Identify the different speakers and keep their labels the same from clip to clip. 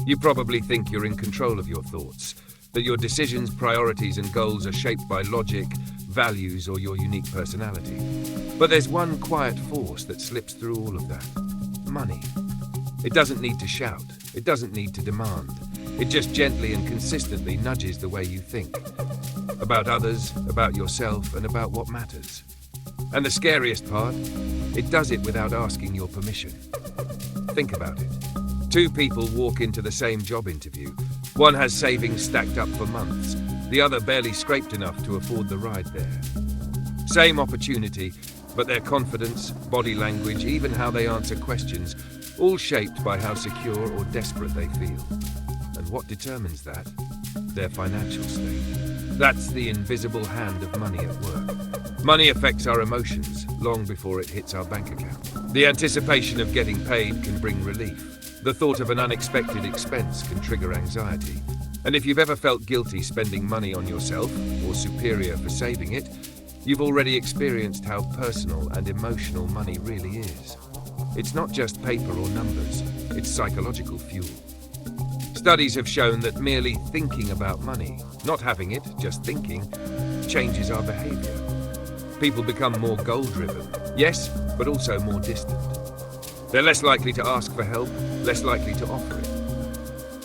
Speaker 1: You probably think you're in control of your thoughts, that your decisions, priorities, and goals are shaped by logic, values, or your unique personality. But there's one quiet force that slips through all of that: money. It doesn't need to shout, it doesn't need to demand. It just gently and consistently nudges the way you think. About others, about yourself, and about what matters. And the scariest part, it does it without asking your permission. Think about it. Two people walk into the same job interview. One has savings stacked up for months. The other barely scraped enough to afford the ride there. Same opportunity, but their confidence, body language, even how they answer questions, all shaped by how secure or desperate they feel. And what determines that? Their financial state. That's the invisible hand of money at work. Money affects our emotions long before it hits our bank account. The anticipation of getting paid can bring relief. The thought of an unexpected expense can trigger anxiety. And if you've ever felt guilty spending money on yourself, or superior for saving it, you've already experienced how personal and emotional money really is. It's not just paper or numbers, it's psychological fuel. Studies have shown that merely thinking about money, not having it, just thinking, changes our behavior. People become more goal-driven, yes, but also more distant. They're less likely to ask for help, less likely to offer it.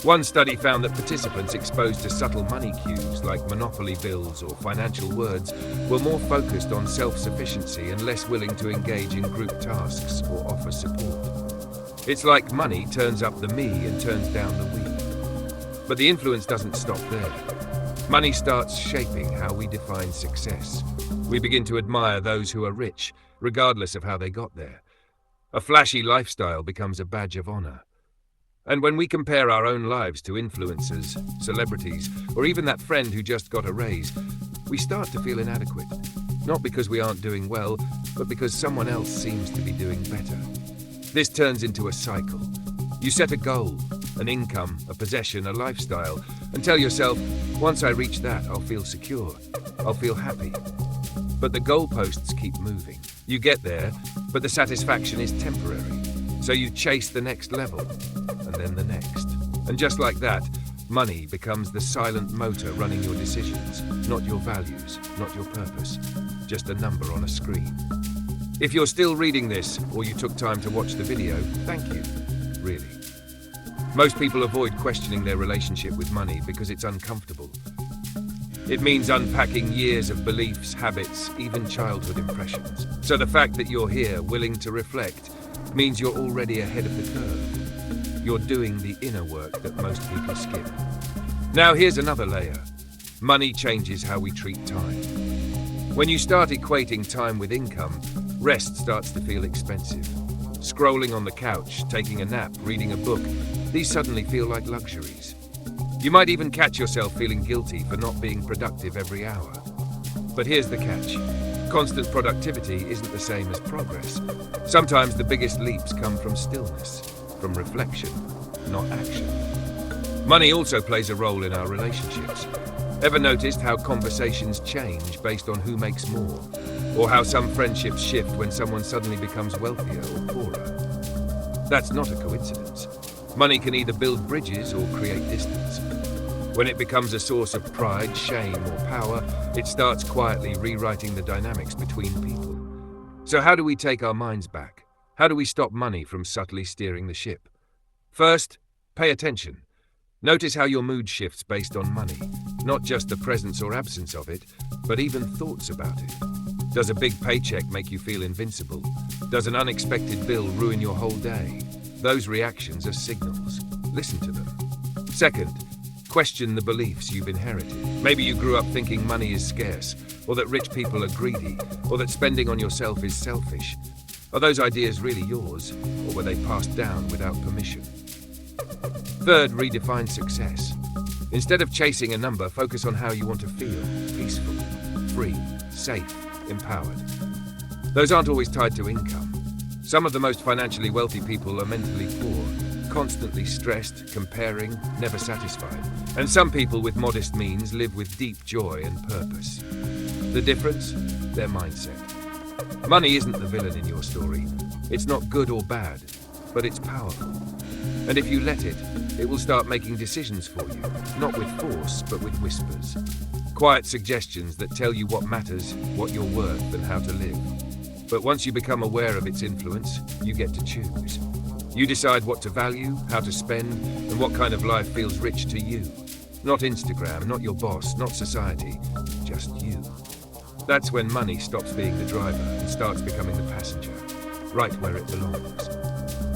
Speaker 1: One study found that participants exposed to subtle money cues like monopoly bills or financial words were more focused on self-sufficiency and less willing to engage in group tasks or offer support. It's like money turns up the me and turns down the we. But the influence doesn't stop there. Money starts shaping how we define success. We begin to admire those who are rich, regardless of how they got there. A flashy lifestyle becomes a badge of honor. And when we compare our own lives to influencers, celebrities, or even that friend who just got a raise, we start to feel inadequate. Not because we aren't doing well, but because someone else seems to be doing better. This turns into a cycle. You set a goal, an income, a possession, a lifestyle, and tell yourself, once I reach that, I'll feel secure, I'll feel happy. But the goalposts keep moving. You get there, but the satisfaction is temporary. So you chase the next level, and then the next. And just like that, money becomes the silent motor running your decisions, not your values, not your purpose, just a number on a screen. If you're still reading this, or you took time to watch the video, thank you, really. Most people avoid questioning their relationship with money because it's uncomfortable. It means unpacking years of beliefs, habits, even childhood impressions. So the fact that you're here, willing to reflect, means you're already ahead of the curve. You're doing the inner work that most people skip. Now here's another layer. Money changes how we treat time. When you start equating time with income, rest starts to feel expensive. Scrolling on the couch, taking a nap, reading a book, these suddenly feel like luxuries. You might even catch yourself feeling guilty for not being productive every hour. But here's the catch. Constant productivity isn't the same as progress. Sometimes the biggest leaps come from stillness, from reflection, not action. Money also plays a role in our relationships. Ever noticed how conversations change based on who makes more? Or how some friendships shift when someone suddenly becomes wealthier or poorer? That's not a coincidence. Money can either build bridges or create distance. When it becomes a source of pride, shame, or power, it starts quietly rewriting the dynamics between people. So how do we take our minds back? How do we stop money from subtly steering the ship? First, pay attention. Notice how your mood shifts based on money, not just the presence or absence of it, but even thoughts about it. Does a big paycheck make you feel invincible? Does an unexpected bill ruin your whole day? Those reactions are signals. Listen to them. Second, question the beliefs you've inherited. Maybe you grew up thinking money is scarce, or that rich people are greedy, or that spending on yourself is selfish. Are those ideas really yours, or were they passed down without permission? Third, redefine success. Instead of chasing a number, focus on how you want to feel: peaceful, free, safe, empowered. Those aren't always tied to income. Some of the most financially wealthy people are mentally poor, constantly stressed, comparing, never satisfied. And some people with modest means live with deep joy and purpose. The difference? Their mindset. Money isn't the villain in your story. It's not good or bad, but it's powerful. And if you let it, it will start making decisions for you, not with force, but with whispers. Quiet suggestions that tell you what matters, what you're worth, and how to live. But once you become aware of its influence, you get to choose. You decide what to value, how to spend, and what kind of life feels rich to you. Not Instagram, not your boss, not society, just you. That's when money stops being the driver and starts becoming the passenger, right where it belongs.